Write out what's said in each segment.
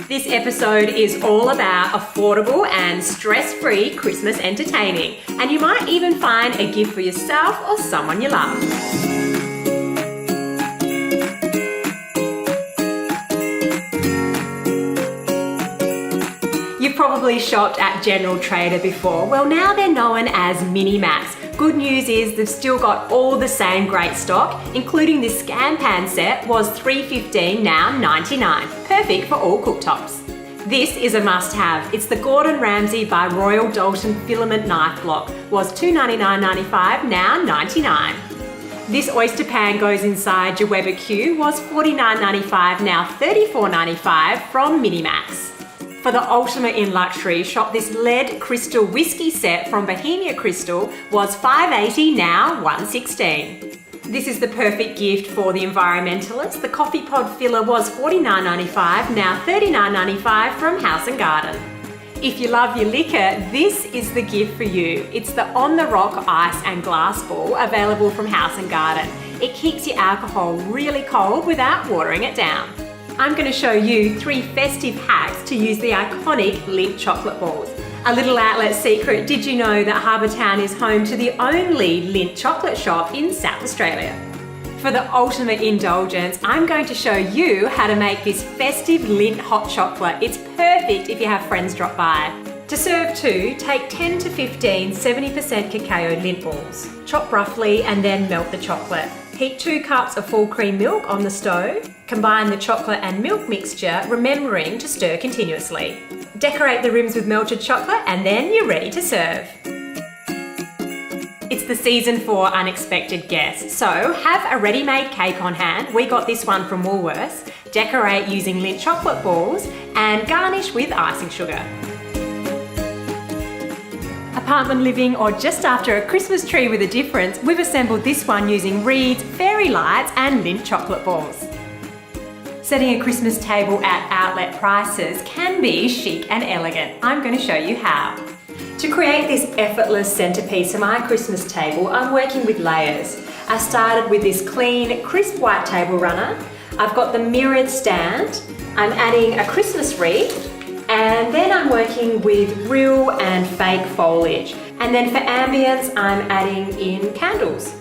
This episode is all about affordable and stress-free Christmas entertaining, and you might even find a gift for yourself or someone you love. You've probably shopped at General Trader before. Well, now they're known as Mini Max. Good news is they've still got all the same great stock, including this Scam Pan set was $3.15, now $99. Perfect for all cooktops. This is a must-have. It's the Gordon Ramsay by Royal Doulton filament knife block. Was $299.95, now $99. This oyster pan goes inside your Weber Q. Was $49.95, now $34.95 from Mini Max. For the ultimate in luxury, shop this lead crystal whiskey set from Bohemia Crystal. Was $5.80, now $116. This is the perfect gift for the environmentalist. The coffee pod filler was $49.95, now $39.95 from House & Garden. If you love your liquor, this is the gift for you. It's the On The Rock Ice and Glass Ball, available from House & Garden. It keeps your alcohol really cold without watering it down. I'm going to show you 3 festive hacks to use the iconic Lindt chocolate balls. A little outlet secret, did you know that Harbour Town is home to the only Lindt chocolate shop in South Australia? For the ultimate indulgence, I'm going to show you how to make this festive Lindt hot chocolate. It's perfect if you have friends drop by. To serve 2, take 10 to 15 70% cacao Lindt balls. Chop roughly and then melt the chocolate. Heat 2 cups of full cream milk on the stove. Combine the chocolate and milk mixture, remembering to stir continuously. Decorate the rims with melted chocolate and then you're ready to serve. It's the season for unexpected guests, so have a ready-made cake on hand. We got this one from Woolworths. Decorate using Lindt chocolate balls and garnish with icing sugar. Apartment living or just after a Christmas tree with a difference, we've assembled this one using reeds, fairy lights and Lindt chocolate balls. Setting a Christmas table at outlet prices can be chic and elegant. I'm going to show you how. To create this effortless centerpiece of my Christmas table, I'm working with layers. I started with this clean, crisp white table runner. I've got the mirrored stand. I'm adding a Christmas wreath. And then I'm working with real and fake foliage. And then for ambience, I'm adding in candles.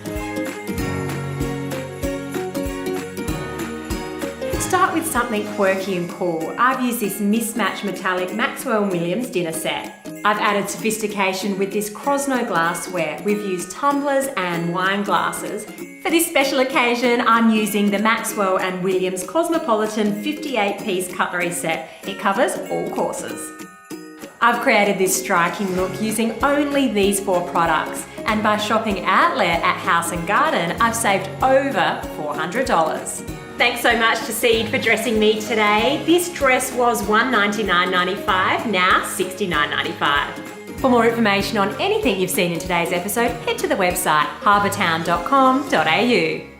Start with something quirky and cool. I've used this mismatched metallic Maxwell & Williams dinner set. I've added sophistication with this Krosno glassware. We've used tumblers and wine glasses. For this special occasion, I'm using the Maxwell & Williams Cosmopolitan 58-piece cutlery set. It covers all courses. I've created this striking look using only these 4 products. And by shopping outlet at House & Garden, I've saved over $400. Thanks so much to Seed for dressing me today. This dress was $199.95, now $69.95. For more information on anything you've seen in today's episode, head to the website harbourtown.com.au.